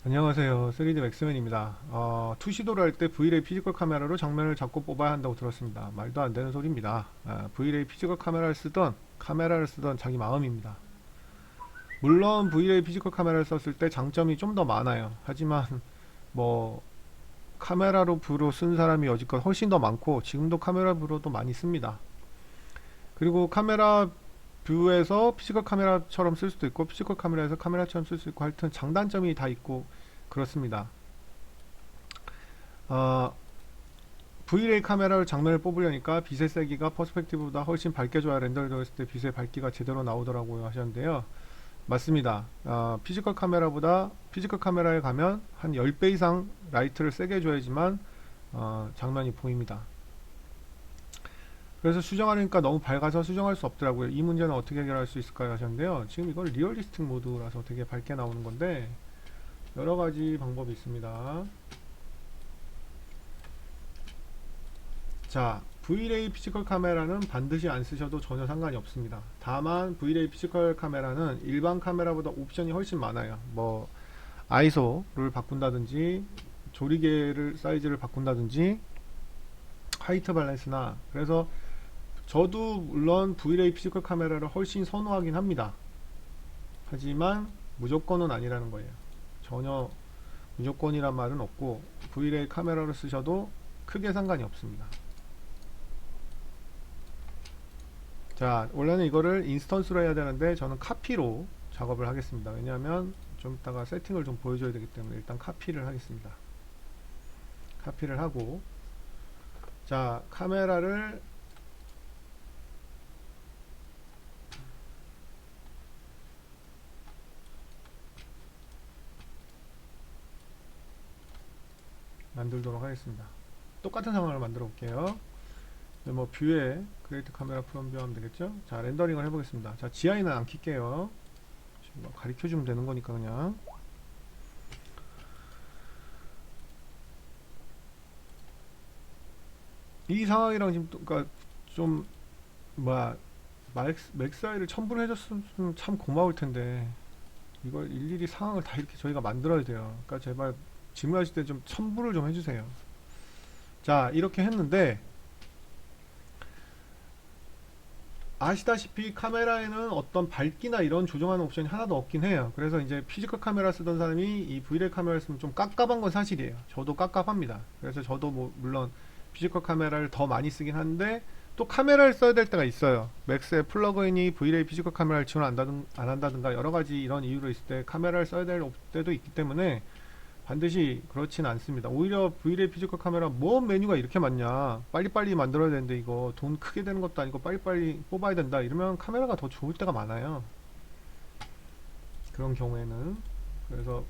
안녕하세요. 3D 맥스맨입니다. 투시도를 할 때 V-ray 피지컬 카메라로 장면을 잡고 뽑아야 한다고 들었습니다. 말도 안 되는 소리입니다. V-ray 피지컬 카메라를 쓰던 자기 마음입니다. 물론 V-ray 피지컬 카메라를 썼을 때 장점이 좀 더 많아요. 하지만 뭐 카메라로 뷰로 쓴 사람이 여지껏 훨씬 더 많고 지금도 카메라 뷰로도 많이 씁니다. 그리고 카메라 뷰에서 피지컬 카메라처럼 쓸 수도 있고 피지컬 카메라에서 카메라처럼 쓸 수 있고 하여튼 장단점이 다 있고 그렇습니다. 어, V-ray 카메라로 장면을 뽑으려니까 빛의 세기가 퍼스펙티브보다 훨씬 밝게 줘야 렌더를 넣었을 때 빛의 밝기가 제대로 나오더라고요 하셨는데요. 맞습니다. 피지컬 카메라에 가면 한 10배 이상 라이트를 세게 줘야지만 장면이 보입니다. 그래서 수정하려니까 너무 밝아서 수정할 수 없더라고요. 이 문제는 어떻게 해결할 수 있을까요 하셨는데요. 지금 이걸 리얼리스틱 모드라서 되게 밝게 나오는 건데 여러 가지 방법이 있습니다. 자, V-ray 피지컬 카메라는 반드시 안 쓰셔도 전혀 상관이 없습니다. 다만 V-ray 피지컬 카메라는 일반 카메라보다 옵션이 훨씬 많아요. 뭐 ISO를 바꾼다든지 조리개를 사이즈를 바꾼다든지 화이트 밸런스나 그래서 저도 물론 V-ray 피지컬 카메라를 훨씬 선호하긴 합니다. 하지만 무조건은 아니라는 거예요. 전혀 무조건이란 말은 없고 V-ray 카메라를 쓰셔도 크게 상관이 없습니다. 자, 원래는 이거를 인스턴스로 해야 되는데 저는 카피로 작업을 하겠습니다. 왜냐하면 좀 이따가 세팅을 좀 보여줘야 되기 때문에 일단 카피를 하겠습니다. 카피를 하고 자, 카메라를 만들도록 하겠습니다. 똑같은 상황을 만들어 볼게요. 뭐 뷰에 크리에이트 카메라 프롬 뷰 하면 되겠죠. 자, 렌더링을 해보겠습니다. 자, GI는 안 킬게요. 뭐 가르쳐주면 되는 거니까 그냥. 이 상황이랑 지금 그러니까 좀 뭐야 맥사이를 첨부를 해줬으면 참 고마울 텐데 이걸 일일이 상황을 다 이렇게 저희가 만들어야 돼요. 그러니까 제발 질문하실 때 좀 첨부를 좀 해주세요. 자, 이렇게 했는데 아시다시피 카메라에는 어떤 밝기나 이런 조정하는 옵션이 하나도 없긴 해요. 그래서 이제 피지컬 카메라 쓰던 사람이 이 V-Ray 카메라를 쓰면 좀 깝깝한 건 사실이에요. 저도 깝깝합니다. 그래서 저도 뭐 물론 피지컬 카메라를 더 많이 쓰긴 하는데 또 카메라를 써야 될 때가 있어요. 맥스의 플러그인이 V-Ray 피지컬 카메라를 지원 안 한다든가 여러 가지 이런 이유로 있을 때 카메라를 써야 될 때도 있기 때문에 반드시 그렇진 않습니다. 오히려 V-Ray 피지컬 카메라 뭐 메뉴가 이렇게 많냐, 빨리빨리 만들어야 되는데 이거 돈 크게 되는 것도 아니고 빨리빨리 뽑아야 된다 이러면 카메라가 더 좋을 때가 많아요. 그런 경우에는. 그래서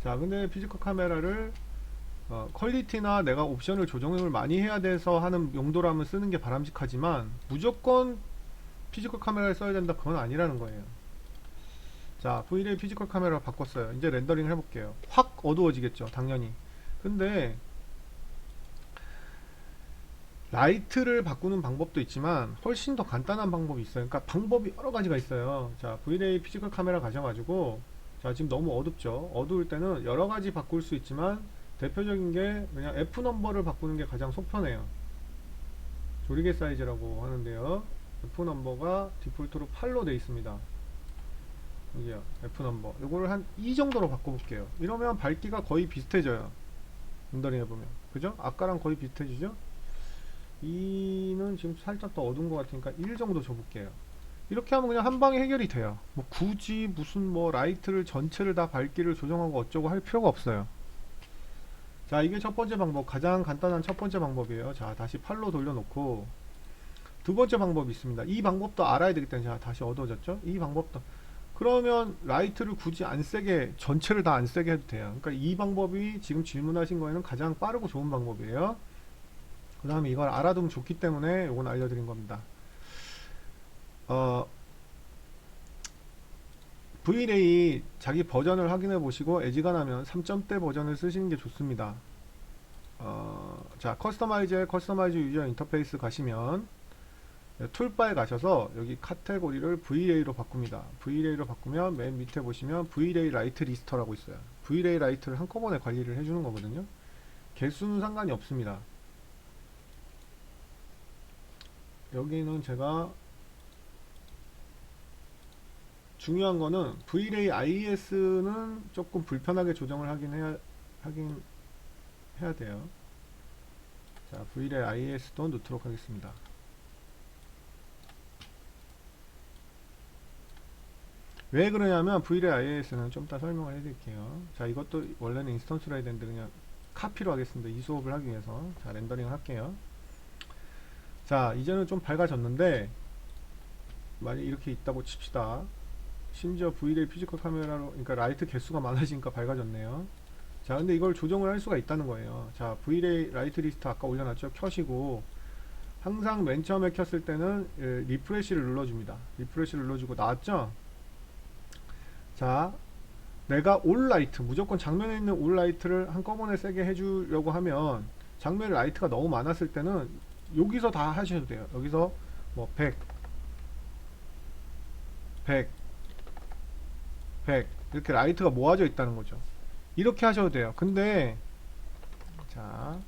자, 근데 피지컬 카메라를 퀄리티나 내가 옵션을 조정을 많이 해야 돼서 하는 용도라면 쓰는 게 바람직하지만 무조건 피지컬 카메라를 써야 된다 그건 아니라는 거예요. 자, V-Ray 피지컬 카메라 바꿨어요. 이제 렌더링을 해볼게요. 확 어두워지겠죠, 당연히. 근데 라이트를 바꾸는 방법도 있지만 훨씬 더 간단한 방법이 있어요. 그러니까 방법이 여러 가지가 있어요. 자, V-Ray 피지컬 카메라 가셔가지고 자, 지금 너무 어둡죠. 어두울 때는 여러 가지 바꿀 수 있지만 대표적인 게 그냥 F 넘버를 바꾸는 게 가장 속편해요. 조리개 사이즈라고 하는데요. F 넘버가 디폴트로 8로 되어 있습니다. 여기요, F 넘버. 이거를 한 2 정도로 바꿔볼게요. 이러면 밝기가 거의 비슷해져요. 렌더링 해보면. 그죠? 아까랑 거의 비슷해지죠? 2는 지금 살짝 더 어두운 것 같으니까 1 정도 줘볼게요. 이렇게 하면 그냥 한 방에 해결이 돼요. 뭐 굳이 무슨 뭐 라이트를 전체를 다 밝기를 조정하고 어쩌고 할 필요가 없어요. 자, 이게 첫 번째 방법. 가장 간단한 첫 번째 방법이에요. 자, 다시 8로 돌려놓고 두 번째 방법이 있습니다. 이 방법도 알아야 되기 때문에 자, 다시 어두워졌죠? 이 방법도 그러면 라이트를 굳이 안 세게 전체를 다 안 세게 해도 돼요. 그러니까 이 방법이 지금 질문하신 거에는 가장 빠르고 좋은 방법이에요. 그 다음에 이걸 알아두면 좋기 때문에 이건 알려드린 겁니다. 어, V-Ray 자기 버전을 확인해 보시고 애지가 나면 3점대 버전을 쓰시는 게 좋습니다. 자, 커스터마이즈 유저 인터페이스 가시면 툴바에 가셔서 여기 카테고리를 VRay로 바꿉니다. VRay로 바꾸면 맨 밑에 보시면 VRay 라이트 리스터라고 있어요. VRay 라이트를 한꺼번에 관리를 해주는 거거든요. 개수는 상관이 없습니다. 여기는 제가 중요한 거는 VRay IS는 조금 불편하게 조정을 하긴 해야 돼요. 자, VRay IS도 넣도록 하겠습니다. 왜 그러냐면 VRay IS는 좀 이따 설명을 해드릴게요. 자, 이것도 원래는 인스턴스로 해야 되는데 그냥 카피로 하겠습니다. 이 수업을 하기 위해서. 자, 렌더링을 할게요. 자, 이제는 좀 밝아졌는데 만약 이렇게 있다고 칩시다. 심지어 VRay 피지컬 카메라로, 그러니까 라이트 개수가 많아지니까 밝아졌네요. 자, 근데 이걸 조정을 할 수가 있다는 거예요. 자, VRay 라이트 리스트 아까 올려놨죠? 켜시고 항상 맨 처음에 켰을 때는 리프레시를 눌러줍니다. 리프레시를 눌러주고 나왔죠? 자, 내가 올 라이트, 무조건 장면에 있는 올 라이트를 한꺼번에 세게 해주려고 하면 장면에 라이트가 너무 많았을 때는 여기서 다 하셔도 돼요. 여기서 뭐 100, 100, 100 이렇게 라이트가 모아져 있다는 거죠. 이렇게 하셔도 돼요. 근데 자,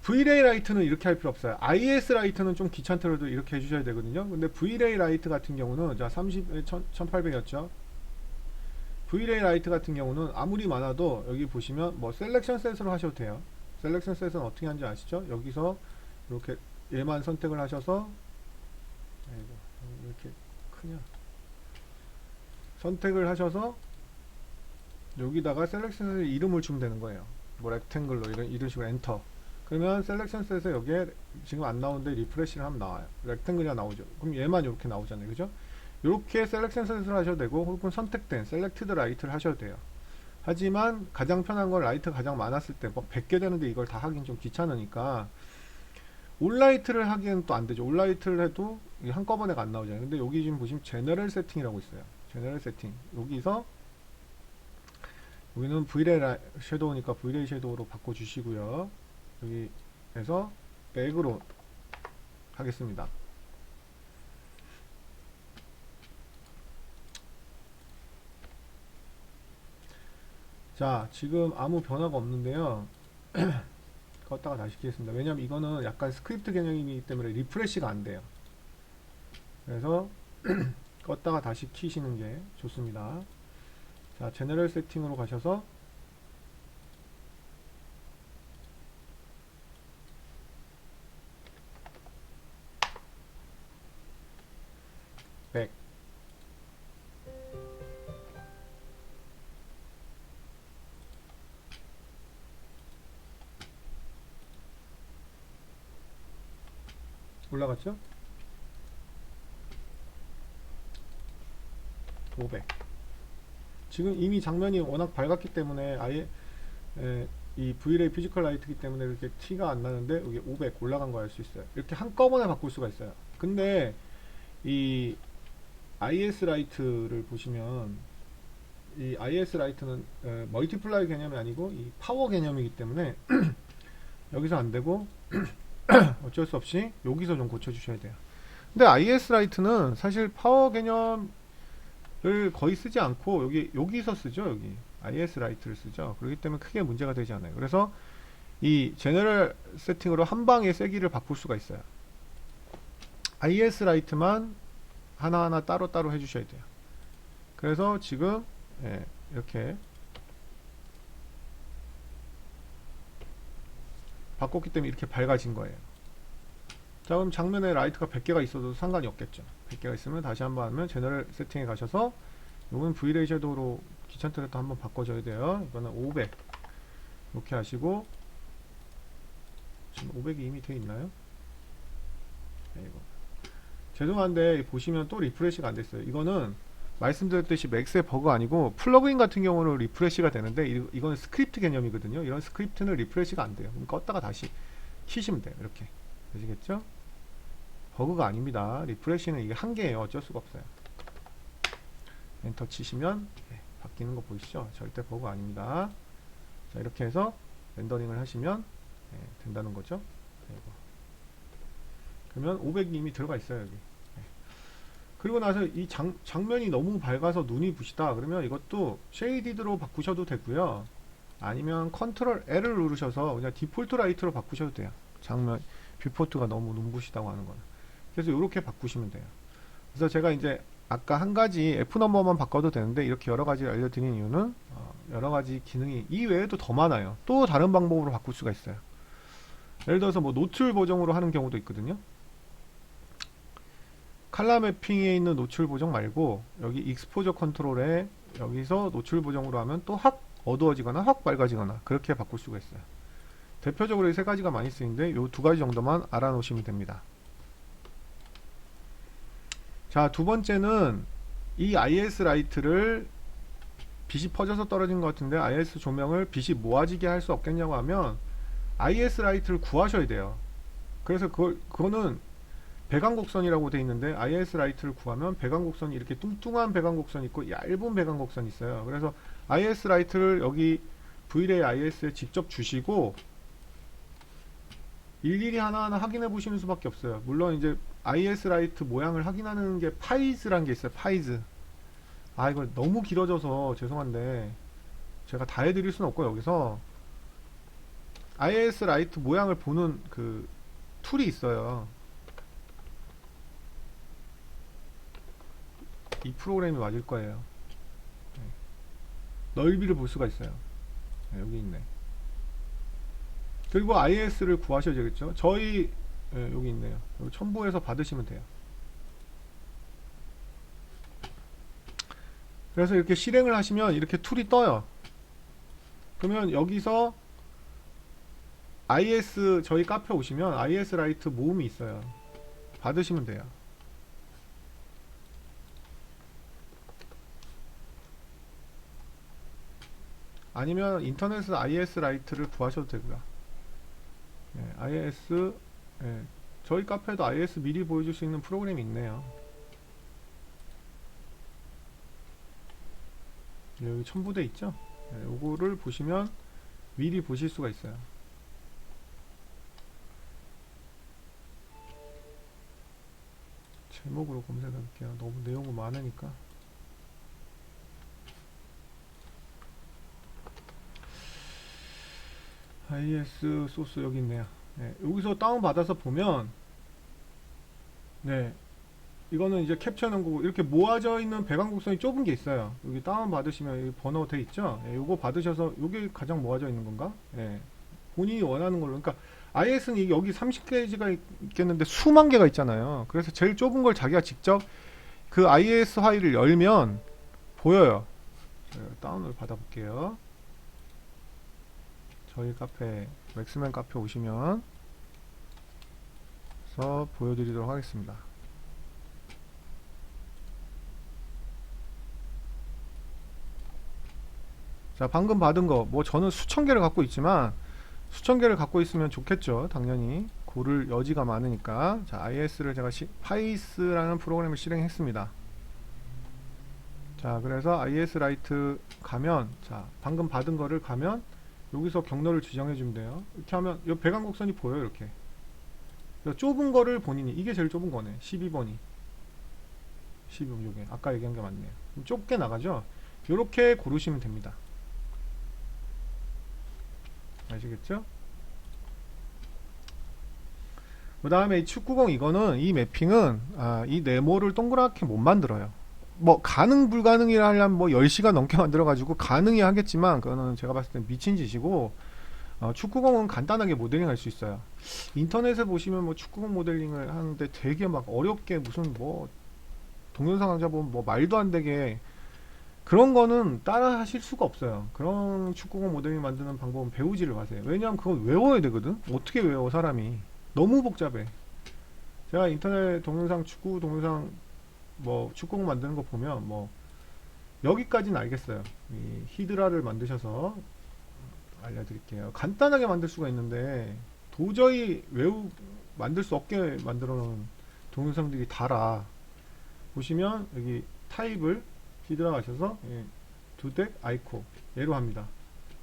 VRay 라이트는 이렇게 할 필요 없어요. IS 라이트는 좀 귀찮더라도 이렇게 해주셔야 되거든요. 근데 VRay 라이트 같은 경우는 자 1800이었죠. VRay 라이트 같은 경우는 아무리 많아도 여기 보시면 뭐 셀렉션 셋으로 하셔도 돼요. 셀렉션 셋은 어떻게 하는지 아시죠? 여기서 이렇게 얘만 선택을 하셔서 아이고, 이렇게 크냐? 선택을 하셔서 여기다가 셀렉션 셋 이름을 주면 되는 거예요. 뭐 렉탱글로 이런 식으로 엔터. 그러면 셀렉션 셋에 여기에 지금 안 나오는데 리프레시를 하면 나와요. 렉탱글이 나오죠. 그럼 얘만 이렇게 나오잖아요. 그죠? 이렇게 셀렉션 셋을 하셔도 되고 혹은 선택된 셀렉티드 라이트를 하셔도 돼요. 하지만 가장 편한 건 라이트가 가장 많았을 때 뭐 100개 되는데 이걸 다 하긴 좀 귀찮으니까 올라이트를 하기에는 또 안 되죠. 올라이트를 해도 이게 한꺼번에가 안 나오잖아요. 근데 여기 지금 보시면 제너럴 세팅이라고 있어요. 제너럴 세팅. 여기서 여기는 VRay 섀도우니까 VRay 섀도우로 바꿔주시고요. 여기에서 백으로 하겠습니다. 자, 지금 아무 변화가 없는데요. 껐다가 다시 키겠습니다. 왜냐면 이거는 약간 스크립트 개념이기 때문에 리프레시가 안 돼요. 그래서 껐다가 다시 키시는 게 좋습니다. 자, 제너럴 세팅으로 가셔서 100 올라갔죠? 500 지금 이미 장면이 워낙 밝았기 때문에 아예 이 VRay 피지컬 라이트이기 때문에 이렇게 티가 안 나는데 여기 500 올라간 거 알 수 있어요. 이렇게 한꺼번에 바꿀 수가 있어요. 근데 이 IS 라이트를 보시면 이 IS 라이트는 멀티플라이 개념이 아니고 이 파워 개념이기 때문에 여기서 안 되고 어쩔 수 없이 여기서 좀 고쳐주셔야 돼요. 근데 IS 라이트는 사실 파워 개념을 거의 쓰지 않고 여기서 쓰죠. 여기 IS 라이트를 쓰죠. 그렇기 때문에 크게 문제가 되지 않아요. 그래서 이 제너럴 세팅으로 한 방에 세기를 바꿀 수가 있어요. IS 라이트만 하나하나 따로따로 해주셔야 돼요. 그래서 지금 이렇게 바꿨기 때문에 이렇게 밝아진 거예요. 자, 그럼 장면에 라이트가 100개가 있어도 상관이 없겠죠. 100개가 있으면 다시 한번 하면 제너럴 세팅에 가셔서 이건 VRay 섀도우로 귀찮더라도 한번 바꿔줘야 돼요. 이거는 500 이렇게 하시고 지금 500이 이미 돼 있나요? 네, 이거. 죄송한데 보시면 또 리프레시가 안 됐어요. 이거는 말씀드렸듯이 맥스의 버그가 아니고 플러그인 같은 경우는 리프레시가 되는데 이건 스크립트 개념이거든요. 이런 스크립트는 리프레시가 안 돼요. 그럼 껐다가 다시 키시면 돼요. 이렇게 되시겠죠? 버그가 아닙니다. 리프레시는 이게 한계예요. 어쩔 수가 없어요. 엔터 치시면 바뀌는 거 보이시죠? 절대 버그 아닙니다. 자, 이렇게 해서 렌더링을 하시면 된다는 거죠. 그러면 500이 이미 들어가 있어요 여기. 그리고 나서 이 장면이 너무 밝아서 눈이 부시다 그러면 이것도 쉐이디드로 바꾸셔도 되고요, 아니면 컨트롤 L을 누르셔서 그냥 디폴트 라이트로 바꾸셔도 돼요. 장면 뷰포트가 너무 눈부시다고 하는 거는. 그래서 이렇게 바꾸시면 돼요. 그래서 제가 이제 아까 한 가지 F 넘버만 바꿔도 되는데 이렇게 여러 가지 알려드린 이유는 여러 가지 기능이 이 외에도 더 많아요. 또 다른 방법으로 바꿀 수가 있어요. 예를 들어서 뭐 노출 보정으로 하는 경우도 있거든요. 칼라 매핑에 있는 노출 보정 말고 여기 익스포저 컨트롤에 여기서 노출 보정으로 하면 또 확 어두워지거나 확 밝아지거나 그렇게 바꿀 수가 있어요. 대표적으로 이 세 가지가 많이 쓰이는데 이 두 가지 정도만 알아놓으시면 됩니다. 자, 두 번째는 이 IS 라이트를 빛이 퍼져서 떨어진 것 같은데 IS 조명을 빛이 모아지게 할 수 없겠냐고 하면 IS 라이트를 구하셔야 돼요. 그래서 그거는 배광곡선이라고 돼 있는데 IS 라이트를 구하면 배광곡선이 이렇게 뚱뚱한 배광곡선이 있고 얇은 배광곡선이 있어요. 그래서 IS 라이트를 여기 Vray IS에 직접 주시고 일일이 하나하나 확인해 보시는 수밖에 없어요. 물론 이제 IS 라이트 모양을 확인하는 게 파이즈라는 게 있어요. 파이즈. 아, 이거 너무 길어져서 죄송한데 제가 다 해드릴 수는 없고, 여기서 IS 라이트 모양을 보는 그 툴이 있어요. 이 프로그램이 맞을 거예요. 네. 넓이를 볼 수가 있어요. 네, 여기 있네. 그리고 IS를 구하셔야 되겠죠. 저희 여기 있네요. 여기 첨부해서 받으시면 돼요. 그래서 이렇게 실행을 하시면 이렇게 툴이 떠요. 그러면 여기서 IS 저희 카페 오시면 IS 라이트 모음이 있어요. 받으시면 돼요. 아니면 인터넷에서 IS 라이트를 구하셔도 되고요. 네, IS 저희 카페도 IS 미리 보여줄 수 있는 프로그램이 있네요. 여기 첨부돼 있죠? 요거를 보시면 미리 보실 수가 있어요. 제목으로 검색할게요. 너무 내용이 많으니까. IS 소스 여기 있네요. 네, 여기서 다운받아서 보면, 네, 이거는 이제 캡처하는 거고, 이렇게 모아져 있는 배광곡선이 좁은 게 있어요. 여기 다운받으시면 여기 번호 돼 있죠? 네, 요거 받으셔서, 요게 가장 모아져 있는 건가? 네, 본인이 원하는 걸로. 그러니까 IS는 여기 30개지가 있겠는데 수만 개가 있잖아요. 그래서 제일 좁은 걸 자기가 직접 그 IS 파일을 열면 보여요. 네, 다운을 받아볼게요. 저희 카페 맥스맨 카페 오시면 그래서 보여드리도록 하겠습니다. 자, 방금 받은 거 뭐 저는 수천 개를 갖고 있지만 수천 개를 갖고 있으면 좋겠죠. 당연히 고를 여지가 많으니까. 자, IS를 제가 파이스라는 프로그램을 실행했습니다. 자, 그래서 IS 라이트 가면, 자, 방금 받은 거를 가면 여기서 경로를 지정해 주면 돼요. 이렇게 하면 이 배광곡선이 보여요. 이렇게 좁은 거를 본인이, 이게 제일 좁은 거네. 12번이 12번, 요게 아까 얘기한 게 맞네요. 좁게 나가죠. 이렇게 고르시면 됩니다. 아시겠죠? 그 다음에 이 축구공, 이거는 이 매핑은 이 네모를 동그랗게 못 만들어요. 뭐 가능 불가능이라 하려면 뭐 10시간 넘게 만들어 가지고 가능이 하겠지만 그거는 제가 봤을 땐 미친 짓이고, 축구공은 간단하게 모델링 할 수 있어요. 인터넷에 보시면 뭐 축구공 모델링을 하는데 되게 막 어렵게 무슨 뭐 동영상 강좌 보면 뭐 말도 안 되게 그런 거는 따라 하실 수가 없어요. 그런 축구공 모델링 만드는 방법은 배우지를 마세요. 왜냐하면 그건 외워야 되거든. 어떻게 외워 사람이. 너무 복잡해. 제가 인터넷 동영상, 축구 동영상 뭐 축구공 만드는 거 보면 뭐 여기까지는 알겠어요. 이 히드라를 만드셔서 알려드릴게요. 간단하게 만들 수가 있는데 도저히 만들 수 없게 만들어 놓은 동영상들이 달아. 보시면 여기 타입을 히드라 가셔서 두덱 아이코 얘로 합니다.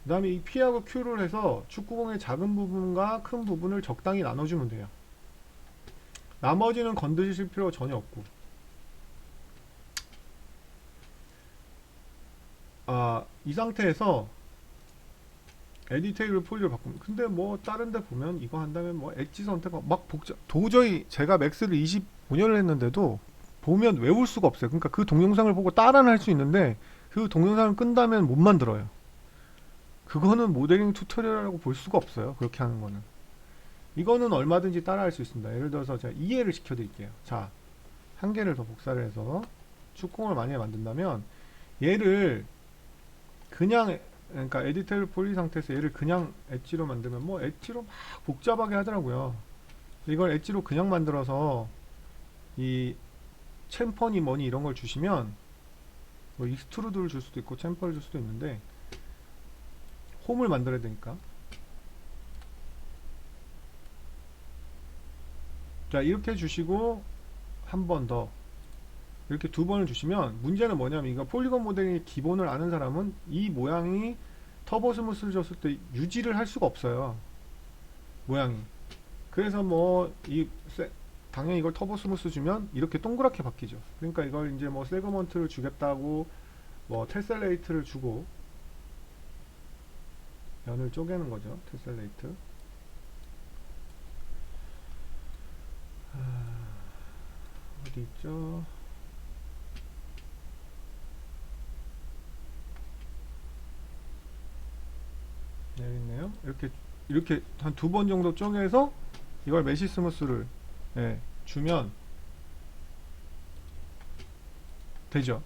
그 다음에 이 P하고 Q를 해서 축구공의 작은 부분과 큰 부분을 적당히 나눠주면 돼요. 나머지는 건드실 필요 전혀 없고. 이 상태에서 에디 테이블 폴리를 바꾸면, 근데 뭐 다른 데 보면 이거 한다면 뭐 엣지 선택 막 복잡, 도저히 제가 맥스를 25년을 했는데도 보면 외울 수가 없어요. 그러니까 그 동영상을 보고 따라는 할 수 있는데 그 동영상을 끈다면 못 만들어요. 그거는 모델링 튜토리얼이라고 볼 수가 없어요. 그렇게 하는 거는. 이거는 얼마든지 따라 할 수 있습니다. 예를 들어서 제가 이해를 시켜 드릴게요. 자, 한 개를 더 복사를 해서 축공을 만약에 만든다면 얘를 그냥, 그러니까 에디터를 폴리 상태에서 얘를 그냥 엣지로 만들면 뭐 엣지로 막 복잡하게 하더라고요. 이걸 엣지로 그냥 만들어서 이 챔퍼니 뭐니 이런 걸 주시면 뭐 익스트루드를 줄 수도 있고 챔퍼를 줄 수도 있는데 홈을 만들어야 되니까. 자, 이렇게 주시고 한 번 더 이렇게 두 번을 주시면, 문제는 뭐냐면 이거 폴리곤 모델링의 기본을 아는 사람은 이 모양이 터보 스무스를 줬을 때 유지를 할 수가 없어요. 모양이. 그래서 뭐 당연히 이걸 터보 스무스 주면 이렇게 동그랗게 바뀌죠. 그러니까 이걸 이제 뭐 세그먼트를 주겠다고 뭐 테셀레이트를 주고 면을 쪼개는 거죠. 테셀레이트. 어디 있죠? 네, 여기 있네요. 이렇게 한 두 번 정도 쪼개서 이걸 메시 스무스를 주면 되죠.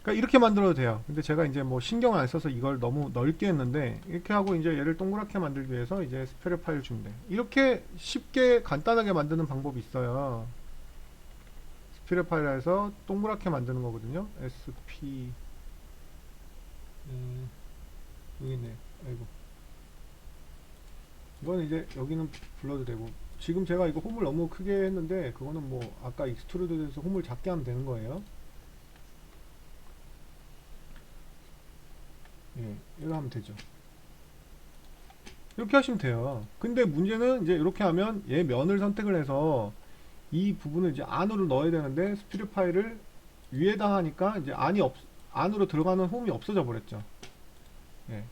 그러니까 이렇게 만들어도 돼요. 근데 제가 이제 뭐 신경 안 써서 이걸 너무 넓게 했는데, 이렇게 하고 이제 얘를 동그랗게 만들기 위해서 이제 스페르 파일 주면 돼요. 이렇게 쉽게 간단하게 만드는 방법이 있어요. 스페르 파일에서 동그랗게 만드는 거거든요. SP 여기 있네. 아이고. 이거는 이제 여기는 불러도 되고, 지금 제가 이거 홈을 너무 크게 했는데 그거는 뭐 아까 익스트루드에서 홈을 작게 하면 되는 거예요. 예, 이거 하면 되죠. 이렇게 하시면 돼요. 근데 문제는 이제 이렇게 하면 얘 면을 선택을 해서 이 부분을 이제 안으로 넣어야 되는데 스피드 파일을 위에다 하니까 이제 안으로 들어가는 홈이 없어져 버렸죠. 예.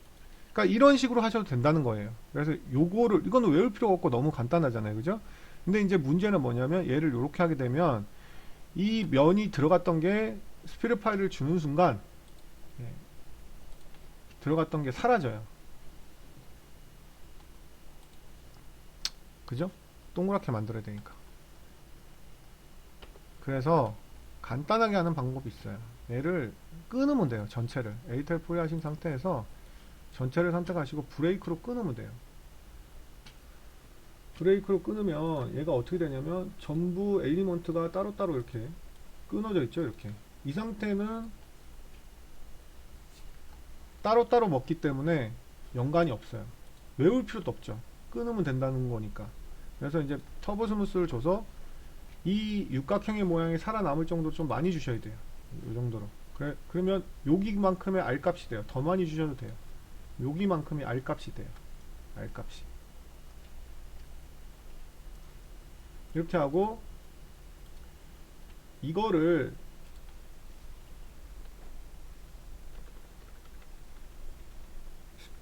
그러니까 이런 식으로 하셔도 된다는 거예요. 그래서 이거는 외울 필요가 없고 너무 간단하잖아요. 그죠? 근데 이제 문제는 뭐냐면 얘를 이렇게 하게 되면 이 면이 들어갔던 게 스피드 파일을 주는 순간 들어갔던 게 사라져요. 그죠? 동그랗게 만들어야 되니까. 그래서 간단하게 하는 방법이 있어요. 얘를 끊으면 돼요. 전체를. 에이텔 포리 하신 상태에서 전체를 선택하시고 브레이크로 끊으면 돼요. 브레이크로 끊으면 얘가 어떻게 되냐면 전부 엘리먼트가 따로따로 이렇게 끊어져 있죠. 이렇게. 이 상태는 따로따로 먹기 때문에 연관이 없어요. 외울 필요도 없죠. 끊으면 된다는 거니까. 그래서 이제 터보 스무스를 줘서 이 육각형의 모양이 살아남을 정도로 좀 많이 주셔야 돼요. 이 정도로. 그러면 여기만큼의 R값이 돼요. 더 많이 주셔도 돼요. 여기만큼의 R값이 돼요. R값이. 이렇게 하고 이거를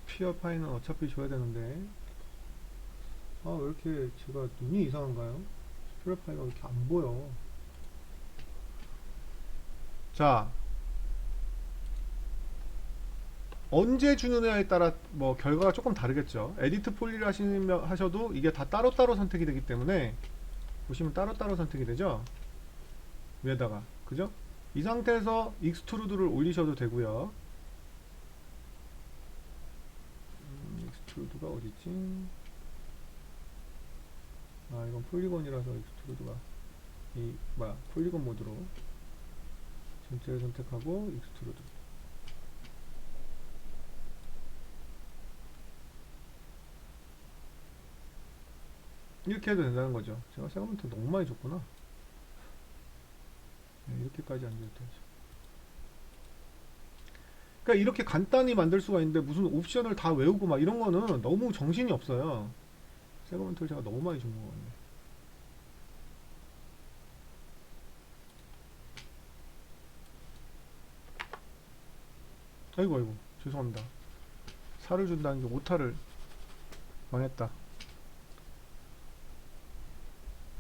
스피어 파이는 어차피 줘야 되는데, 왜 이렇게 제가 눈이 이상한가요? 스피어 파이가 왜 이렇게 안 보여? 자, 언제 주느냐에 따라 뭐 결과가 조금 다르겠죠. 에디트 폴리를 하셔도 이게 다 따로따로 선택이 되기 때문에 보시면 따로따로 선택이 되죠. 위에다가. 그죠? 이 상태에서 익스트루드를 올리셔도 되고요. 익스트루드가 어디지? 이건 폴리곤이라서 익스트루드가 폴리곤 모드로 전체를 선택하고 익스트루드. 이렇게 해도 된다는 거죠. 제가 세그먼트 너무 많이 줬구나. 이렇게까지 안 줘도 되죠. 그러니까 이렇게 간단히 만들 수가 있는데 무슨 옵션을 다 외우고 막 이런 거는 너무 정신이 없어요. 세그먼트를 제가 너무 많이 준 것 같네. 아이고 아이고 죄송합니다. 살을 준다는 게 오타를 망했다.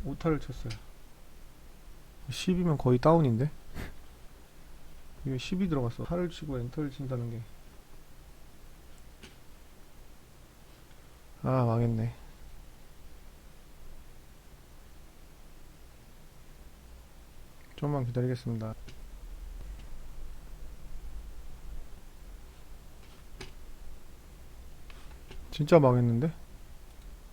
오타를 쳤어요. 10이면 거의 다운인데? 이게 10이 들어갔어. 살을 치고 엔터를 친다는 게. 아, 망했네. 좀만 기다리겠습니다. 진짜 망했는데?